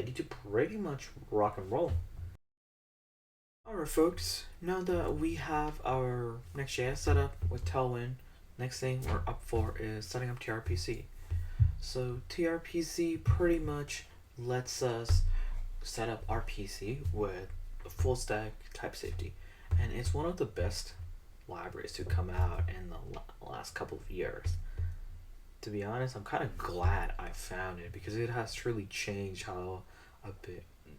ready to pretty much rock and roll. Alright folks, now that we have our Next.js set up with Tailwind, next thing we're up for is setting up tRPC. So tRPC pretty much lets us set up our PC with full stack type safety, and it's one of the best libraries to come out in the last couple of years. To be honest, I'm kind of glad I found it because it has truly changed how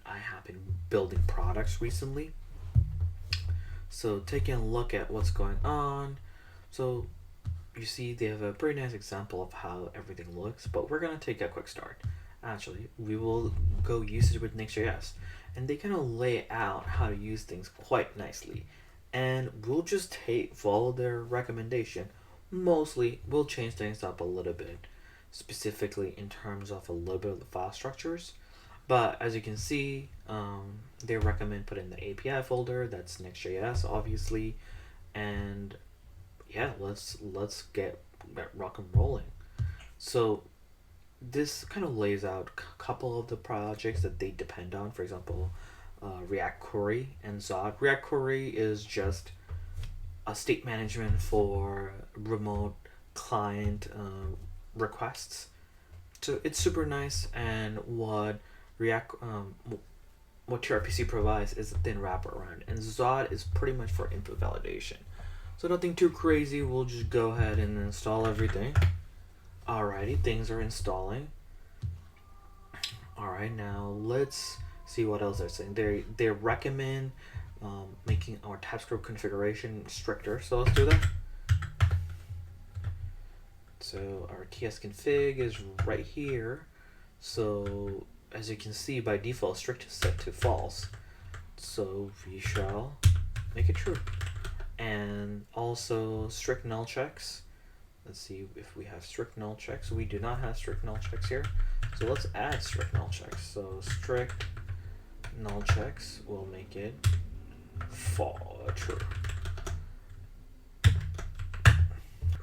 I have been building products recently. So taking a look at what's going on, so you see they have a pretty nice example of how everything looks, but we're gonna take a quick start. Actually, we will go use it with Next.js, and they kind of lay out how to use things quite nicely, and we'll just follow their recommendation. Mostly, we'll change things up a little bit, specifically in terms of a little bit of the file structures. But as you can see, they recommend putting the API folder. That's Next.js, obviously, and yeah, let's get rock and rolling. So this kind of lays out a couple of the projects that they depend on. For example, React Query and Zod. React Query is just a state management for remote client requests. So it's super nice, and what tRPC provides is a thin wraparound, and Zod is pretty much for input validation. So nothing too crazy, we'll just go ahead and install everything. Alrighty, things are installing. Alright, now let's see what else they're saying. They recommend making our TypeScript configuration stricter, so let's do that. So our tsconfig is right here. So as you can see, by default, strict is set to false. So we shall make it true. And also strict null checks. Let's see if we have strict null checks. We do not have strict null checks here. So let's add strict null checks. So strict null checks will make it true.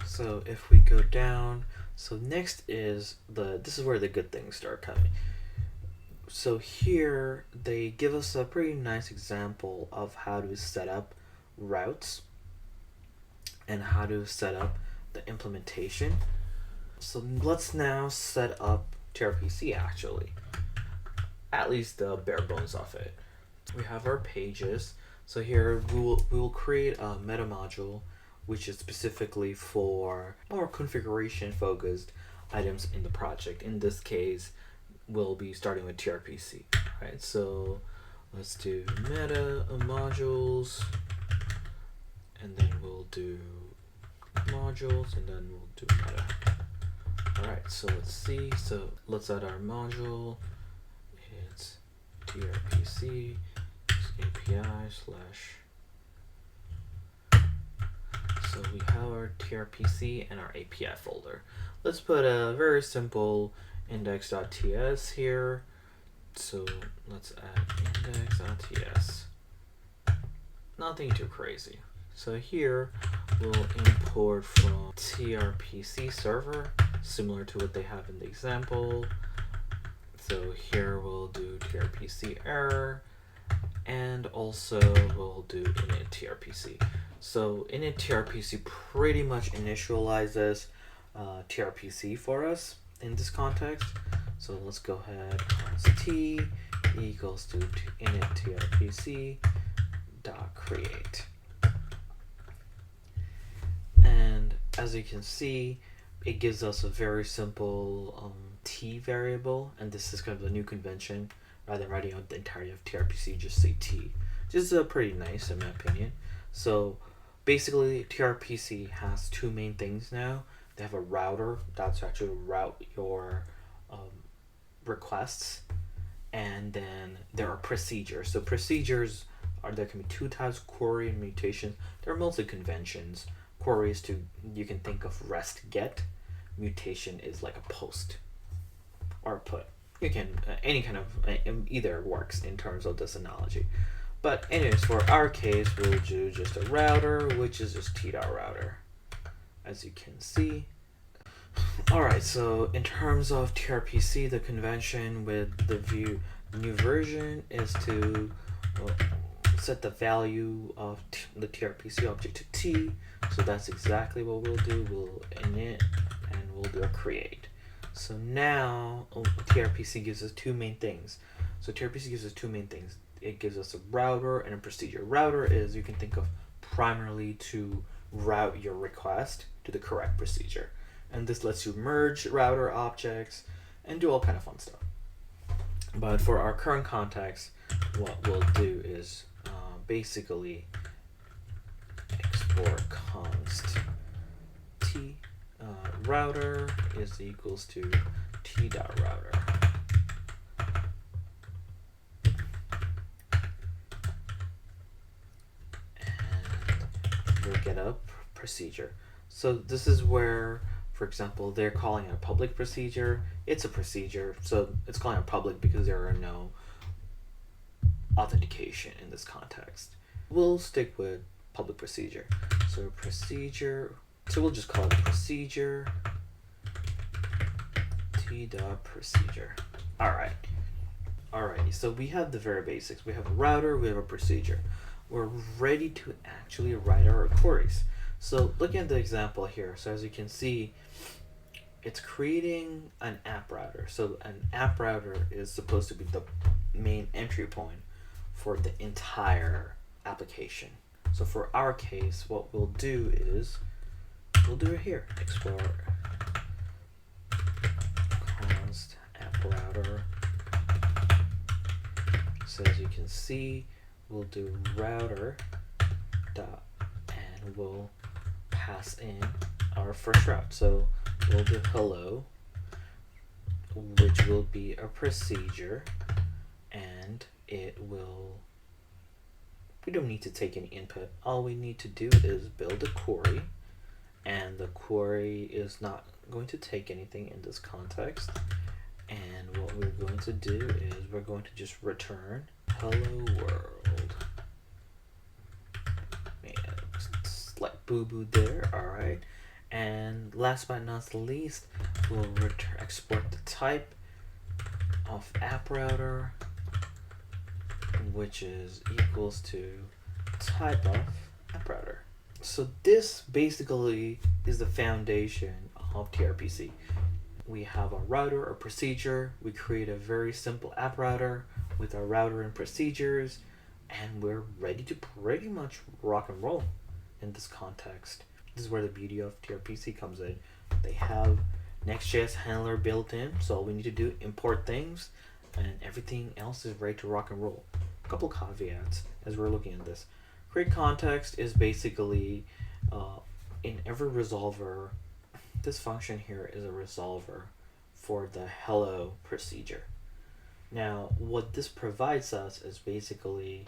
So if we go down, so next is this is where the good things start coming. So here they give us a pretty nice example of how to set up routes and how to set up the implementation. So let's now set up tRPC actually, at least the bare bones of it. We have our pages. So here we will create a meta module which is specifically for more configuration focused items in the project. In this case, we'll be starting with tRPC. Right, so let's do meta modules, and then we'll do modules, and then we'll do meta. Alright, so let's see. So let's add our module. It's tRPC API slash. So we have our tRPC and our API folder. Let's put a very simple index.ts here. So let's add index.ts. Nothing too crazy. So here we'll import from tRPC server, similar to what they have in the example. So here we'll do tRPC error, and also we'll do init tRPC. So init tRPC pretty much initializes tRPC for us in this context. So let's go ahead, const equals to init tRPC dot create. And as you can see, it gives us a very simple t variable, and this is kind of a new convention. Rather than writing out the entirety of tRPC, just say t. Just pretty nice in my opinion. So basically, tRPC has two main things now. They have a router that's actually route your requests, and then there are procedures. So procedures there can be two types: query and mutation. They're mostly conventions. Query is you can think of REST GET. Mutation is like a post or put. You can any kind of either works in terms of this analogy. But anyways, for our case, we'll do just a router, which is just t.router, as you can see. Alright, so in terms of tRPC, the convention with the new version is to set the value of the tRPC object to t. So that's exactly what we'll do. We'll init and we'll do a create. So now tRPC gives us two main things. So tRPC gives us two main things. It gives us a router and a procedure. Router is, you can think of primarily to route your request to the correct procedure. And this lets you merge router objects and do all kind of fun stuff. But for our current context, what we'll do is basically export const t router is equals to t.router. And we'll get a procedure. So this is where, for example, they're calling it a public procedure. It's a procedure, so it's calling it public because there are no authentication in this context. We'll stick with public procedure. So procedure, so we'll just call it procedure t.procedure. Alrighty, so we have the very basics. We have a router, we have a procedure. We're ready to actually write our queries. So looking at the example here, so as you can see, it's creating an app router. So an app router is supposed to be the main entry point for the entire application. So for our case, what we'll do is, we'll do it here, export const app router. So as you can see, we'll do router dot, and we'll pass in our first route. So we'll do hello, which will be a procedure, and it will, we don't need to take any input. All we need to do is build a query, and the query is not going to take anything in this context. And what we're going to do is we're going to just return hello world. Yeah, like boo-boo there, alright. And last but not least, we'll export the type of app router, which is equals to type of app router. So this basically is the foundation of tRPC. We have a router, a procedure. We create a very simple app router with our router and procedures, and we're ready to pretty much rock and roll in this context. This is where the beauty of tRPC comes in. They have Next.js handler built in, so all we need to do import things, and everything else is ready to rock and roll. A couple caveats as we're looking at this. Create context is basically in every resolver. This function here is a resolver for the hello procedure. Now, what this provides us is basically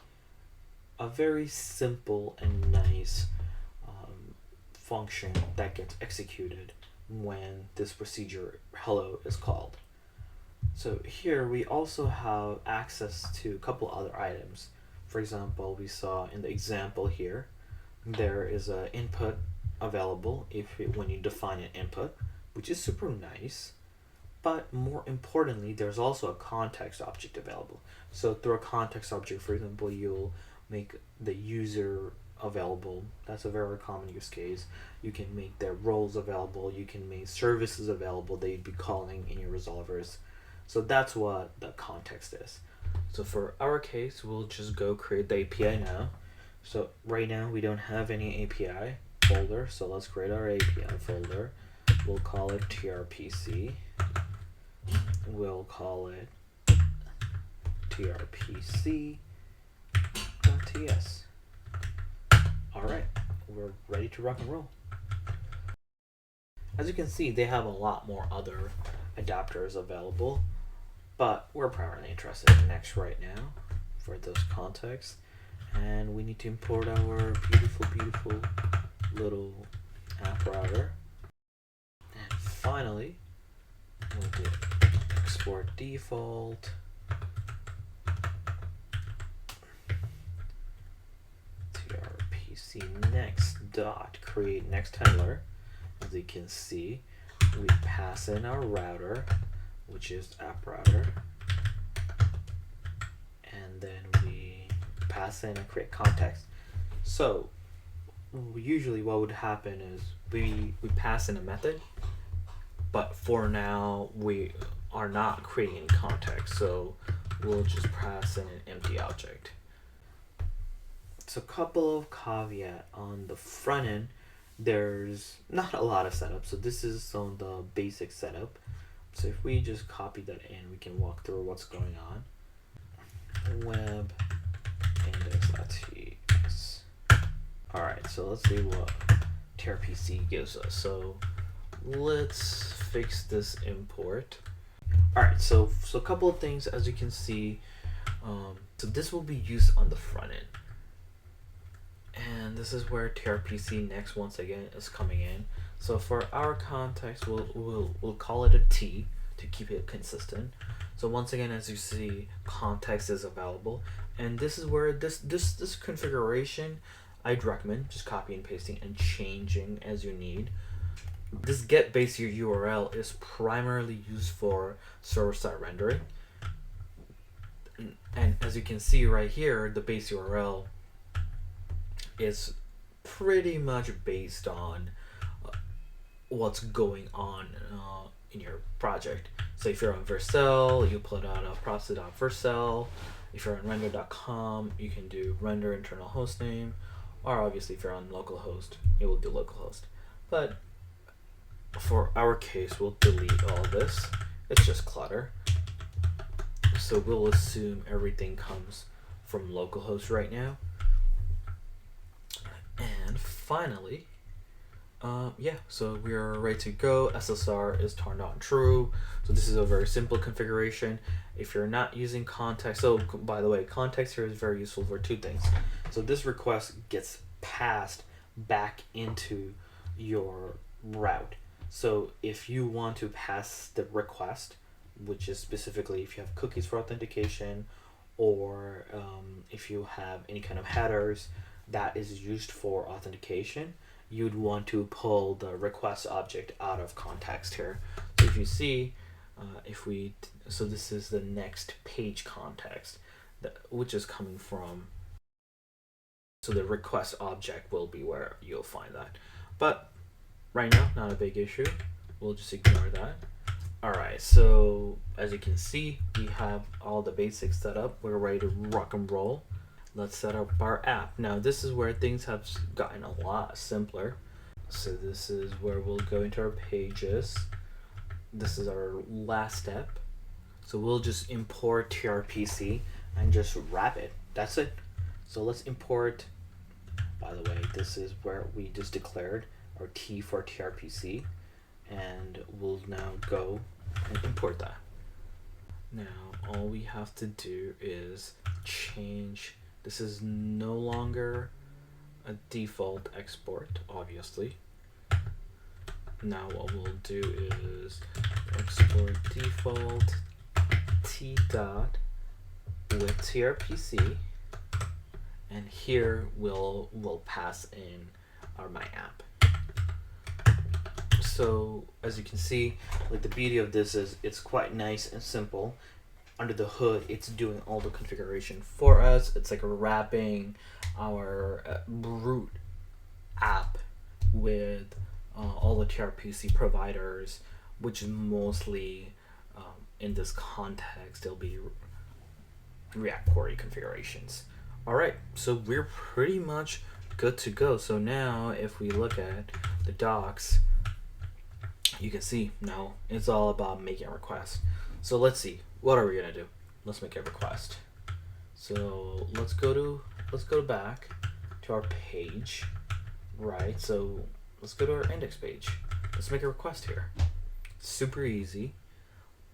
a very simple and nice function that gets executed when this procedure hello is called. So here we also have access to a couple other items. For example, we saw in the example here, there is an input available when you define an input, which is super nice. But more importantly, there's also a context object available. So through a context object, for example, you'll make the user available. That's a very common use case. You can make their roles available. You can make services available that you'd be calling in your resolvers. So that's what the context is. So for our case, we'll just go create the API now. So right now we don't have any API folder, so let's create our API folder. We'll call it tRPC. We'll call it tRPC.ts. Alright, we're ready to rock and roll. As you can see, they have a lot more other adapters available, but we're primarily interested in Next right now for this context. And we need to import our beautiful little app router. And finally, we'll do export default tRPC next dot create next handler. As you can see, we pass in our router, which is app router, and then we pass in and create context. So usually what would happen is we pass in a method, but for now we are not creating any context, so we'll just pass in an empty object. So a couple of caveat on the front end, there's not a lot of setup, so this is some of the basic setup. So if we just copy that in, we can walk through what's going on. Web index.ts. Alright, so let's see what tRPC gives us. So let's fix this import. Alright, so a couple of things, as you can see. So this will be used on the front end. And this is where tRPC next once again is coming in. So for our context, we'll call it a T to keep it consistent. So once again, as you see, context is available, and this is where this configuration, I'd recommend just copy and pasting and changing as you need. This get base URL is primarily used for server-side rendering, and as you can see right here, the base URL is pretty much based on what's going on in your project. So if you're on Vercel, you put out a process.vercel. If you're on render.com, you can do render internal hostname, or obviously if you're on localhost, it will do localhost. But for our case, we'll delete all this. It's just clutter. So we'll assume everything comes from localhost right now. And finally, yeah, so we are ready to go. SSR is turned on true. So this is a very simple configuration. If you're not using context, so by the way, context here is very useful for two things. So this request gets passed back into your route. So if you want to pass the request, which is specifically if you have cookies for authentication, or if you have any kind of headers that is used for authentication, you'd want to pull the request object out of context here. So if you see, so this is the next page context, which is coming from, so the request object will be where you'll find that. But right now, not a big issue. We'll just ignore that. Alright, so as you can see, we have all the basics set up. We're ready to rock and roll. Let's set up our app. Now this is where things have gotten a lot simpler. So this is where we'll go into our pages. This is our last step. So we'll just import tRPC and just wrap it. That's it. So let's import, by the way, this is where we just declared our T for tRPC, and we'll now go and import that. Now all we have to do is change. This is no longer a default export, obviously. Now what we'll do is export default t dot with tRPC, and here we'll pass in our my app. So as you can see, like, the beauty of this is it's quite nice and simple. Under the hood, it's doing all the configuration for us. It's like wrapping our root app with all the tRPC providers, which is mostly in this context, it'll be React query configurations. All right, so we're pretty much good to go. So now if we look at the docs, you can see now it's all about making a request. So let's see, what are we gonna do? Let's make a request. So let's go back to our page, right? So let's go to our index page. Let's make a request here. Super easy.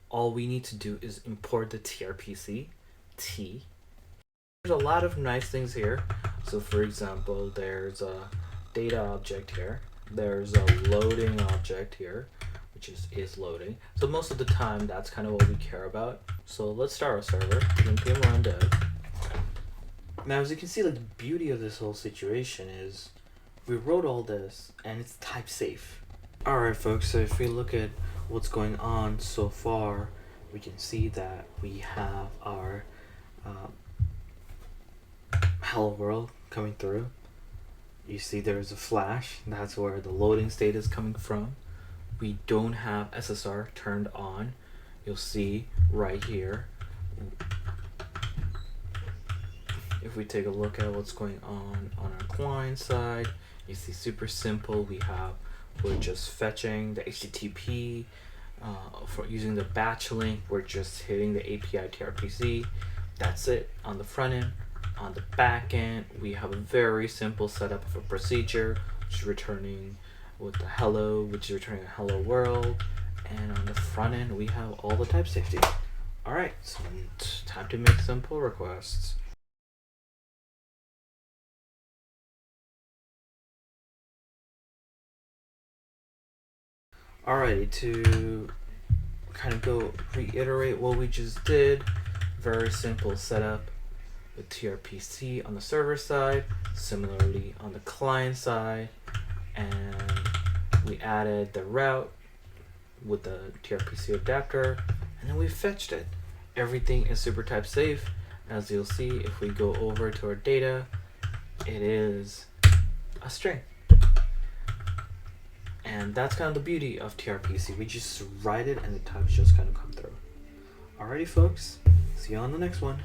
All we need to do is import the tRPC T. There's a lot of nice things here. So for example, there's a data object here. There's a loading object here, which is loading. So most of the time, that's kind of what we care about. So let's start a server, npm run dev. Now, as you can see, like, the beauty of this whole situation is we wrote all this and it's type safe. Alright folks, so if we look at what's going on so far, we can see that we have our hello world coming through. You see there's a flash, that's where the loading state is coming from. We don't have SSR turned on. You'll see right here. If we take a look at what's going on our client side, you see super simple. We're just fetching the HTTP for using the batch link. We're just hitting the API tRPC. That's it on the front end. On the back end, we have a very simple setup of a procedure, which is returning with the hello, which is returning a hello world. And on the front end, we have all the type safety. All right, so it's time to make some pull requests. Alrighty, to kind of go reiterate what we just did, very simple setup with tRPC on the server side, similarly on the client side, and we added the route with the tRPC adapter, and then we fetched it. Everything is super type safe. As you'll see, if we go over to our data, it is a string. And that's kind of the beauty of tRPC. We just write it and the types just kind of come through. Alrighty folks, see you on the next one.